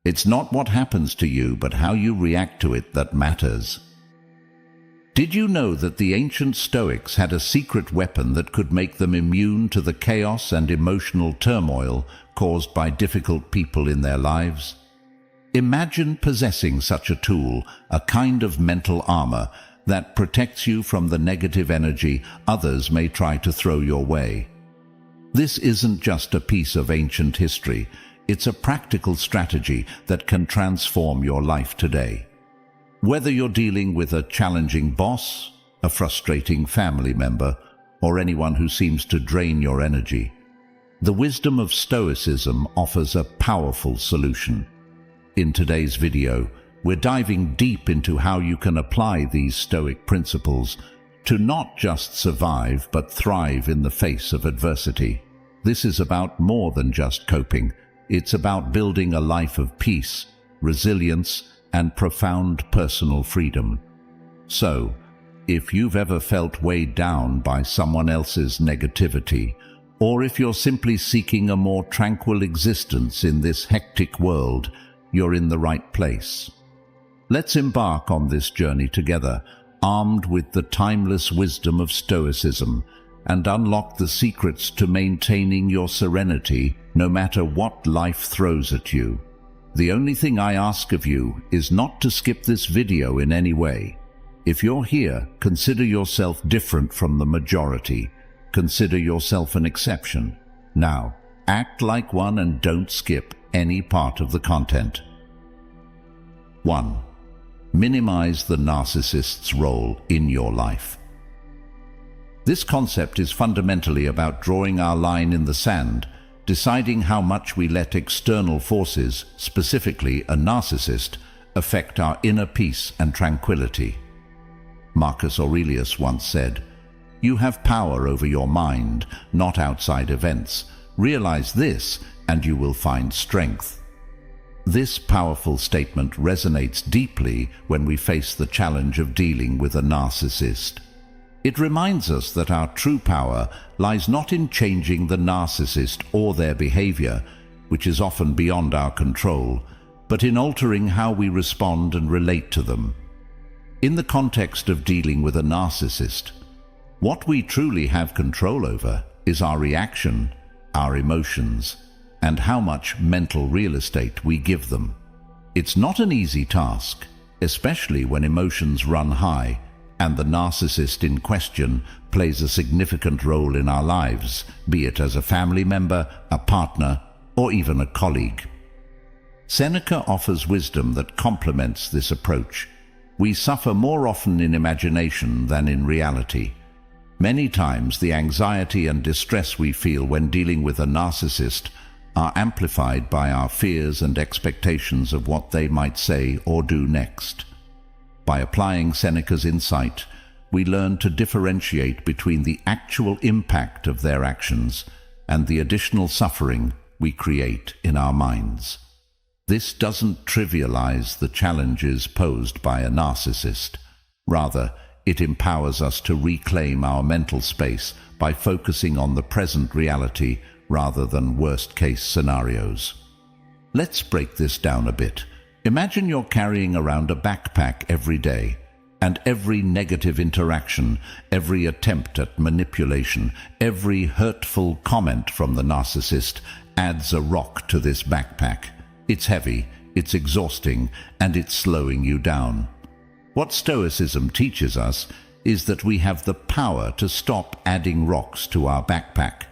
It's not what happens to you, but how you react to it that matters. Did you know that the ancient Stoics had a secret weapon that could make them immune to the chaos and emotional turmoil caused by difficult people in their lives? Imagine possessing such a tool, a kind of mental armor that protects you from the negative energy others may try to throw your way. This isn't just a piece of ancient history, it's a practical strategy that can transform your life today. Whether you're dealing with a challenging boss, a frustrating family member, or anyone who seems to drain your energy, the wisdom of Stoicism offers a powerful solution. In today's video, we're diving deep into how you can apply these Stoic principles to not just survive but thrive in the face of adversity. This is about more than just coping. It's about building a life of peace, resilience, and profound personal freedom. So, if you've ever felt weighed down by someone else's negativity, or if you're simply seeking a more tranquil existence in this hectic world, you're in the right place. Let's embark on this journey together, armed with the timeless wisdom of Stoicism, and unlock the secrets to maintaining your serenity no matter what life throws at you. The only thing I ask of you is not to skip this video in any way. If you're here, consider yourself different from the majority. Consider yourself an exception. Now, act like one and don't skip any part of the content. 1. Minimize the narcissist's role in your life. This concept is fundamentally about drawing our line in the sand, deciding how much we let external forces, specifically a narcissist, affect our inner peace and tranquility. Marcus Aurelius once said, "You have power over your mind, not outside events. Realize this, and you will find strength." This powerful statement resonates deeply when we face the challenge of dealing with a narcissist. It reminds us that our true power lies not in changing the narcissist or their behavior, which is often beyond our control, but in altering how we respond and relate to them. In the context of dealing with a narcissist, what we truly have control over is our reaction, our emotions, and how much mental real estate we give them. It's not an easy task, especially when emotions run high and the narcissist in question plays a significant role in our lives, be it as a family member, a partner, or even a colleague. Seneca offers wisdom that complements this approach. We suffer more often in imagination than in reality. Many times the anxiety and distress we feel when dealing with a narcissist are amplified by our fears and expectations of what they might say or do next. By applying Seneca's insight, we learn to differentiate between the actual impact of their actions and the additional suffering we create in our minds. This doesn't trivialize the challenges posed by a narcissist. Rather, it empowers us to reclaim our mental space by focusing on the present reality rather than worst-case scenarios. Let's break this down a bit. Imagine you're carrying around a backpack every day, and every negative interaction, every attempt at manipulation, every hurtful comment from the narcissist adds a rock to this backpack. It's heavy, it's exhausting, and it's slowing you down. What Stoicism teaches us is that we have the power to stop adding rocks to our backpack.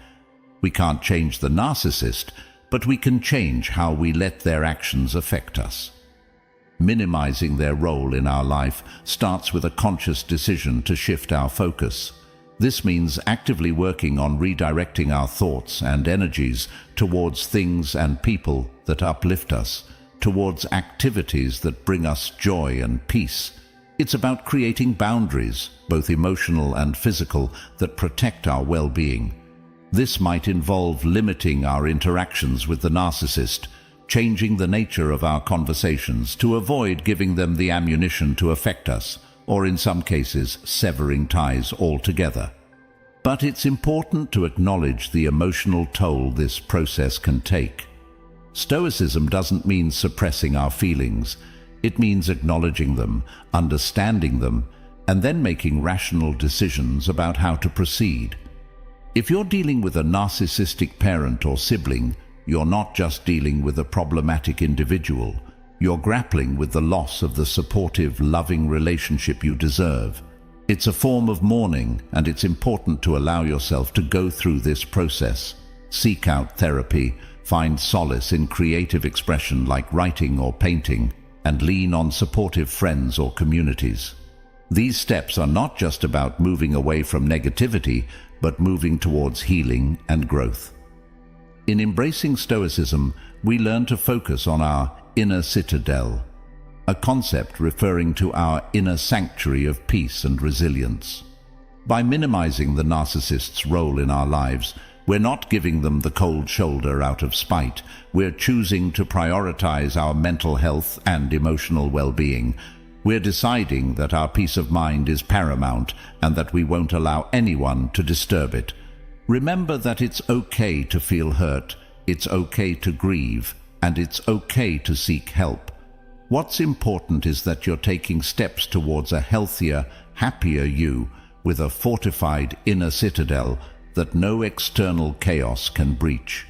We can't change the narcissist, but we can change how we let their actions affect us. Minimizing their role in our life starts with a conscious decision to shift our focus. This means actively working on redirecting our thoughts and energies towards things and people that uplift us, towards activities that bring us joy and peace. It's about creating boundaries, both emotional and physical, that protect our well-being. This might involve limiting our interactions with the narcissist, changing the nature of our conversations to avoid giving them the ammunition to affect us, or in some cases, severing ties altogether. But it's important to acknowledge the emotional toll this process can take. Stoicism doesn't mean suppressing our feelings. It means acknowledging them, understanding them, and then making rational decisions about how to proceed. If you're dealing with a narcissistic parent or sibling, you're not just dealing with a problematic individual. You're grappling with the loss of the supportive, loving relationship you deserve. It's a form of mourning, and it's important to allow yourself to go through this process. Seek out therapy, find solace in creative expression like writing or painting, and lean on supportive friends or communities. These steps are not just about moving away from negativity, but moving towards healing and growth. In embracing Stoicism, we learn to focus on our inner citadel, a concept referring to our inner sanctuary of peace and resilience. By minimizing the narcissist's role in our lives, we're not giving them the cold shoulder out of spite. We're choosing to prioritize our mental health and emotional well-being. We're deciding that our peace of mind is paramount and that we won't allow anyone to disturb it. Remember that it's okay to feel hurt, it's okay to grieve, and it's okay to seek help. What's important is that you're taking steps towards a healthier, happier you with a fortified inner citadel that no external chaos can breach.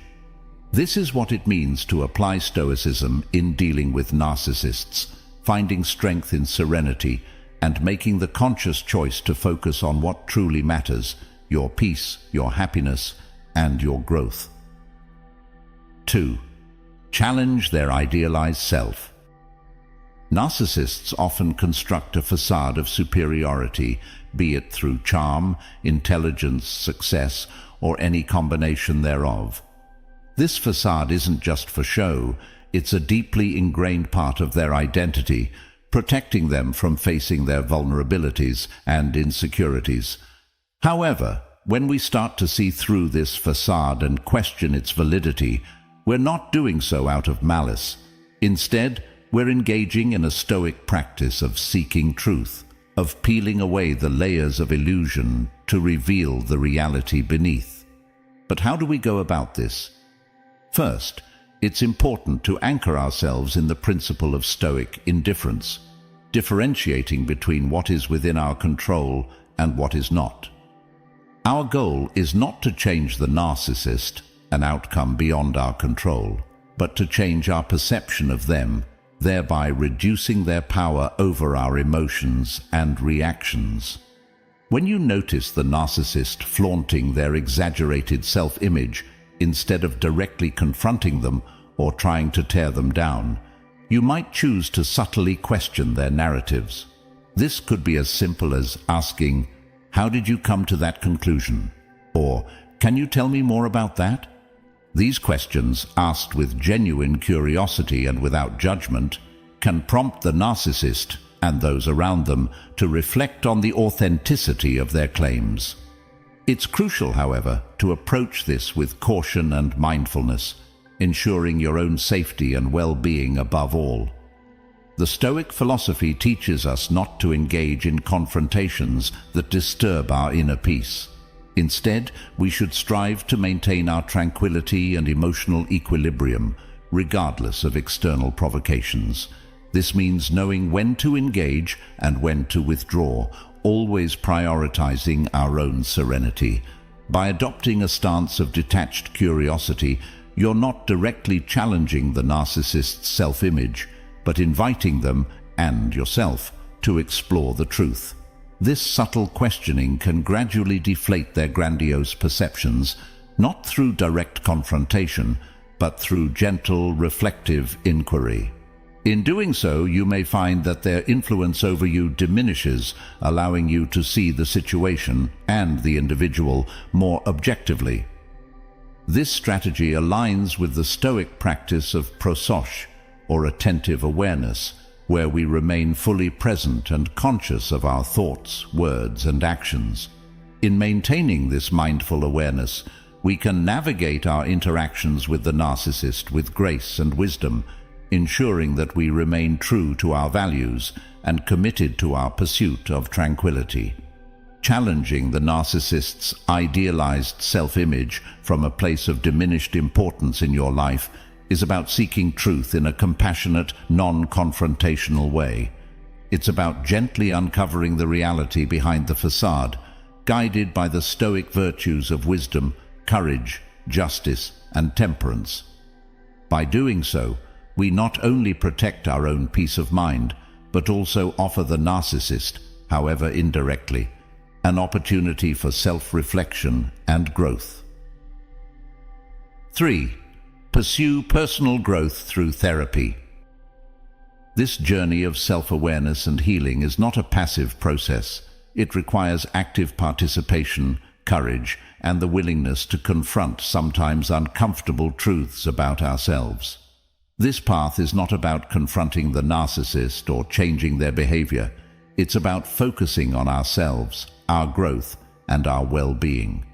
This is what it means to apply Stoicism in dealing with narcissists, finding strength in serenity, and making the conscious choice to focus on what truly matters: your peace, your happiness, and your growth. 2. Challenge their idealized self. Narcissists often construct a facade of superiority, be it through charm, intelligence, success, or any combination thereof. This facade isn't just for show, it's a deeply ingrained part of their identity, protecting them from facing their vulnerabilities and insecurities. However, when we start to see through this facade and question its validity, we're not doing so out of malice. Instead, we're engaging in a Stoic practice of seeking truth, of peeling away the layers of illusion to reveal the reality beneath. But how do we go about this? First, it's important to anchor ourselves in the principle of Stoic indifference, differentiating between what is within our control and what is not. Our goal is not to change the narcissist, an outcome beyond our control, but to change our perception of them, thereby reducing their power over our emotions and reactions. When you notice the narcissist flaunting their exaggerated self-image instead of directly confronting them or trying to tear them down, you might choose to subtly question their narratives. This could be as simple as asking, "How did you come to that conclusion?" Or, "Can you tell me more about that?" These questions, asked with genuine curiosity and without judgment, can prompt the narcissist and those around them to reflect on the authenticity of their claims. It's crucial, however, to approach this with caution and mindfulness, ensuring your own safety and well-being above all. The Stoic philosophy teaches us not to engage in confrontations that disturb our inner peace. Instead, we should strive to maintain our tranquility and emotional equilibrium, regardless of external provocations. This means knowing when to engage and when to withdraw, always prioritizing our own serenity. By adopting a stance of detached curiosity, you're not directly challenging the narcissist's self-image, but inviting them, and yourself, to explore the truth. This subtle questioning can gradually deflate their grandiose perceptions, not through direct confrontation, but through gentle, reflective inquiry. In doing so, you may find that their influence over you diminishes, allowing you to see the situation and the individual more objectively. This strategy aligns with the Stoic practice of prosoche, or attentive awareness, where we remain fully present and conscious of our thoughts, words, and actions. In maintaining this mindful awareness, we can navigate our interactions with the narcissist with grace and wisdom, ensuring that we remain true to our values and committed to our pursuit of tranquility. Challenging the narcissist's idealized self-image from a place of diminished importance in your life is about seeking truth in a compassionate, non-confrontational way. It's about gently uncovering the reality behind the facade, guided by the Stoic virtues of wisdom, courage, justice, and temperance. By doing so, we not only protect our own peace of mind, but also offer the narcissist, however indirectly, an opportunity for self-reflection and growth. 3. Pursue personal growth through therapy. This journey of self-awareness and healing is not a passive process. It requires active participation, courage, and the willingness to confront sometimes uncomfortable truths about ourselves. This path is not about confronting the narcissist or changing their behavior. It's about focusing on ourselves, our growth, and our well-being.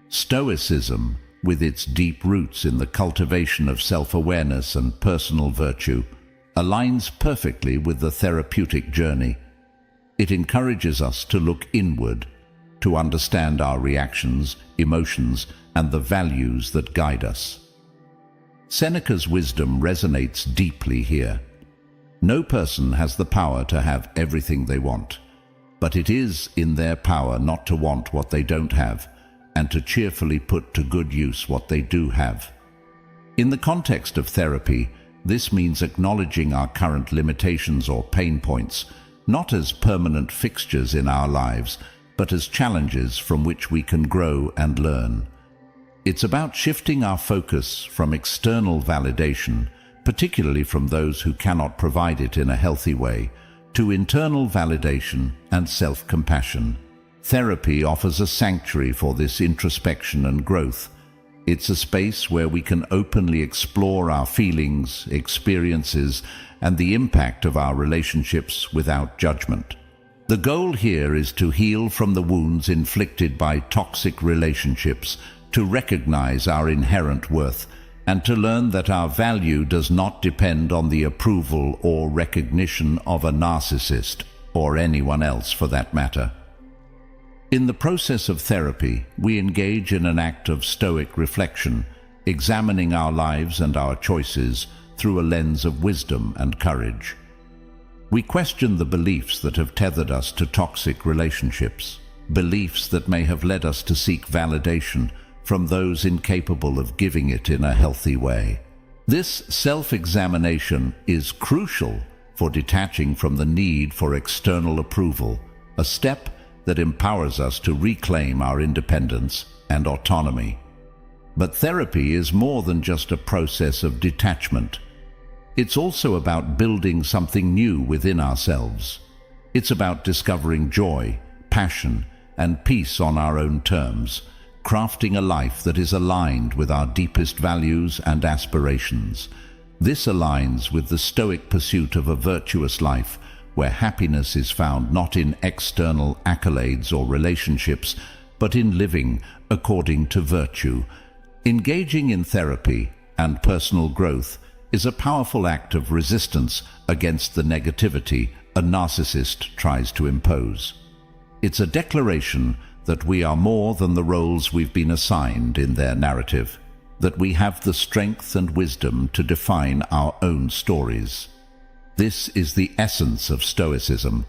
Stoicism, with its deep roots in the cultivation of self-awareness and personal virtue, aligns perfectly with the therapeutic journey. It encourages us to look inward, to understand our reactions, emotions, and the values that guide us. Seneca's wisdom resonates deeply here. No person has the power to have everything they want, but it is in their power not to want what they don't have, and to cheerfully put to good use what they do have. In the context of therapy, this means acknowledging our current limitations or pain points, not as permanent fixtures in our lives, but as challenges from which we can grow and learn. It's about shifting our focus from external validation, particularly from those who cannot provide it in a healthy way, to internal validation and self-compassion. Therapy offers a sanctuary for this introspection and growth. It's a space where we can openly explore our feelings, experiences, and the impact of our relationships without judgment. The goal here is to heal from the wounds inflicted by toxic relationships, to recognize our inherent worth, and to learn that our value does not depend on the approval or recognition of a narcissist, or anyone else for that matter. In the process of therapy, we engage in an act of Stoic reflection, examining our lives and our choices through a lens of wisdom and courage. We question the beliefs that have tethered us to toxic relationships, beliefs that may have led us to seek validation from those incapable of giving it in a healthy way. This self-examination is crucial for detaching from the need for external approval, a step that empowers us to reclaim our independence and autonomy. But therapy is more than just a process of detachment. It's also about building something new within ourselves. It's about discovering joy, passion, and peace on our own terms, crafting a life that is aligned with our deepest values and aspirations. This aligns with the Stoic pursuit of a virtuous life, where happiness is found not in external accolades or relationships, but in living according to virtue. Engaging in therapy and personal growth is a powerful act of resistance against the negativity a narcissist tries to impose. It's a declaration that we are more than the roles we've been assigned in their narrative, that we have the strength and wisdom to define our own stories. This is the essence of Stoicism,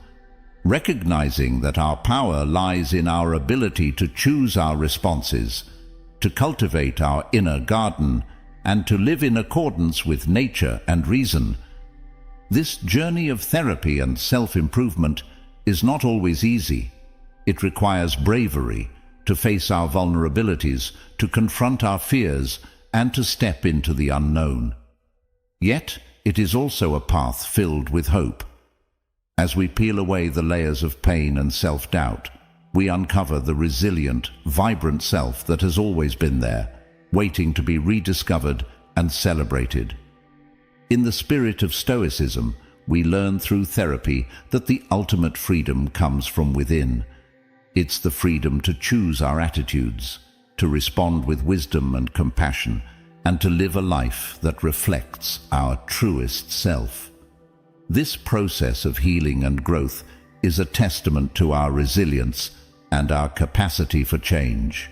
recognizing that our power lies in our ability to choose our responses, to cultivate our inner garden, and to live in accordance with nature and reason. This journey of therapy and self-improvement is not always easy. It requires bravery to face our vulnerabilities, to confront our fears, and to step into the unknown. Yet, it is also a path filled with hope. As we peel away the layers of pain and self-doubt, we uncover the resilient, vibrant self that has always been there, waiting to be rediscovered and celebrated. In the spirit of Stoicism, we learn through therapy that the ultimate freedom comes from within. It's the freedom to choose our attitudes, to respond with wisdom and compassion, and to live a life that reflects our truest self. This process of healing and growth is a testament to our resilience and our capacity for change.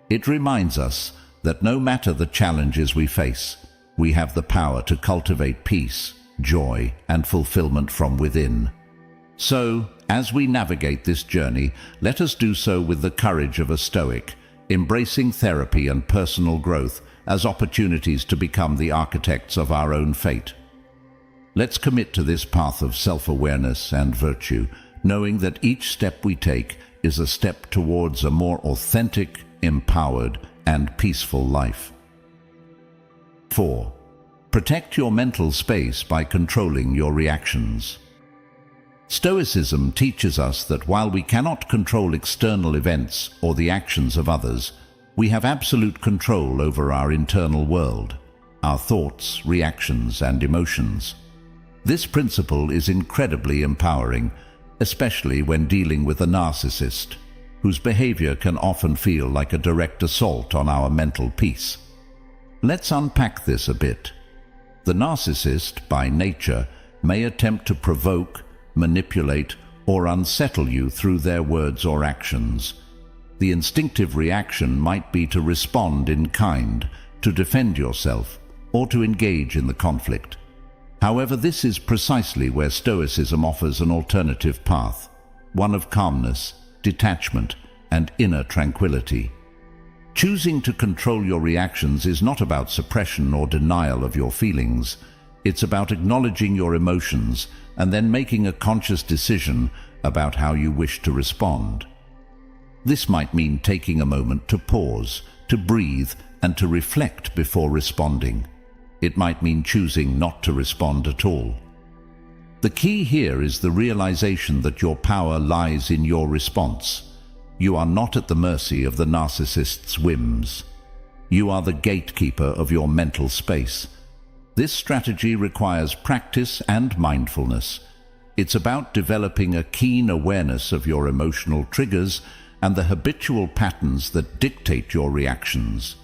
It reminds us that no matter the challenges we face, we have the power to cultivate peace, joy, and fulfillment from within. So, as we navigate this journey, let us do so with the courage of a Stoic, embracing therapy and personal growth as opportunities to become the architects of our own fate. Let's commit to this path of self-awareness and virtue, knowing that each step we take is a step towards a more authentic, empowered, and peaceful life. 4. Protect your mental space by controlling your reactions. Stoicism teaches us that while we cannot control external events or the actions of others, we have absolute control over our internal world, our thoughts, reactions, and emotions. This principle is incredibly empowering, especially when dealing with a narcissist, whose behavior can often feel like a direct assault on our mental peace. Let's unpack this a bit. The narcissist, by nature, may attempt to provoke, manipulate, or unsettle you through their words or actions. The instinctive reaction might be to respond in kind, to defend yourself, or to engage in the conflict. However, this is precisely where Stoicism offers an alternative path, one of calmness, detachment, and inner tranquility. Choosing to control your reactions is not about suppression or denial of your feelings. It's about acknowledging your emotions and then making a conscious decision about how you wish to respond. This might mean taking a moment to pause, to breathe, and to reflect before responding. It might mean choosing not to respond at all. The key here is the realization that your power lies in your response. You are not at the mercy of the narcissist's whims. You are the gatekeeper of your mental space. This strategy requires practice and mindfulness. It's about developing a keen awareness of your emotional triggers and the habitual patterns that dictate your reactions.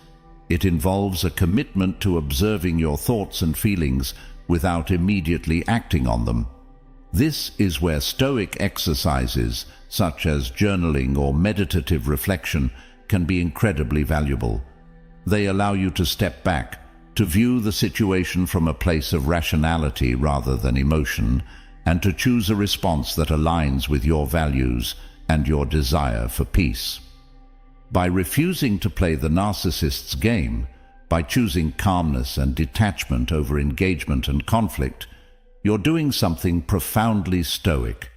It involves a commitment to observing your thoughts and feelings without immediately acting on them. This is where Stoic exercises, such as journaling or meditative reflection, can be incredibly valuable. They allow you to step back, to view the situation from a place of rationality rather than emotion, and to choose a response that aligns with your values and your desire for peace. By refusing to play the narcissist's game, by choosing calmness and detachment over engagement and conflict, you're doing something profoundly Stoic.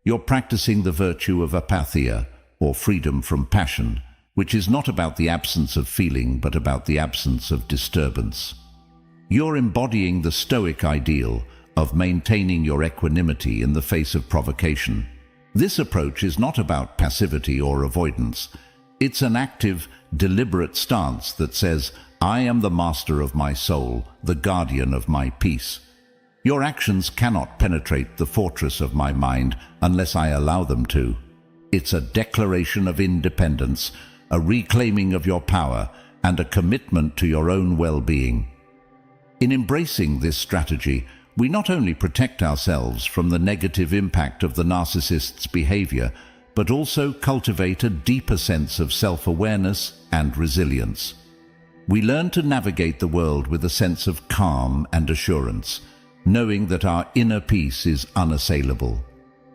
You're practicing the virtue of apatheia, or freedom from passion, which is not about the absence of feeling but about the absence of disturbance. You're embodying the Stoic ideal of maintaining your equanimity in the face of provocation. This approach is not about passivity or avoidance. It's an active, deliberate stance that says, I am the master of my soul, the guardian of my peace. Your actions cannot penetrate the fortress of my mind unless I allow them to. It's a declaration of independence, a reclaiming of your power, and a commitment to your own well-being. In embracing this strategy, we not only protect ourselves from the negative impact of the narcissist's behavior, but also cultivate a deeper sense of self-awareness and resilience. We learn to navigate the world with a sense of calm and assurance, knowing that our inner peace is unassailable.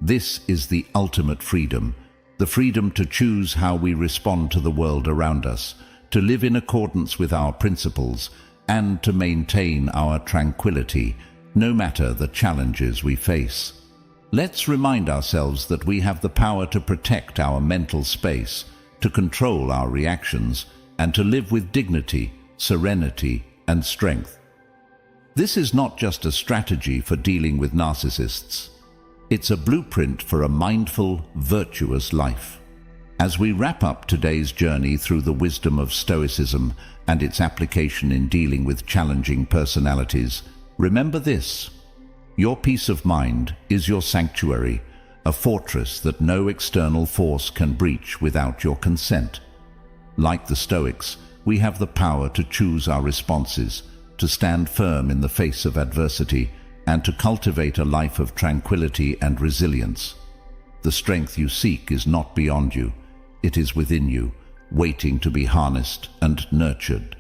This is the ultimate freedom, the freedom to choose how we respond to the world around us, to live in accordance with our principles, and to maintain our tranquility, no matter the challenges we face. Let's remind ourselves that we have the power to protect our mental space, to control our reactions, and to live with dignity, serenity, and strength. This is not just a strategy for dealing with narcissists. It's a blueprint for a mindful, virtuous life. As we wrap up today's journey through the wisdom of Stoicism and its application in dealing with challenging personalities, remember this: your peace of mind is your sanctuary, a fortress that no external force can breach without your consent. Like the Stoics, we have the power to choose our responses, to stand firm in the face of adversity, and to cultivate a life of tranquility and resilience. The strength you seek is not beyond you. It is within you, waiting to be harnessed and nurtured.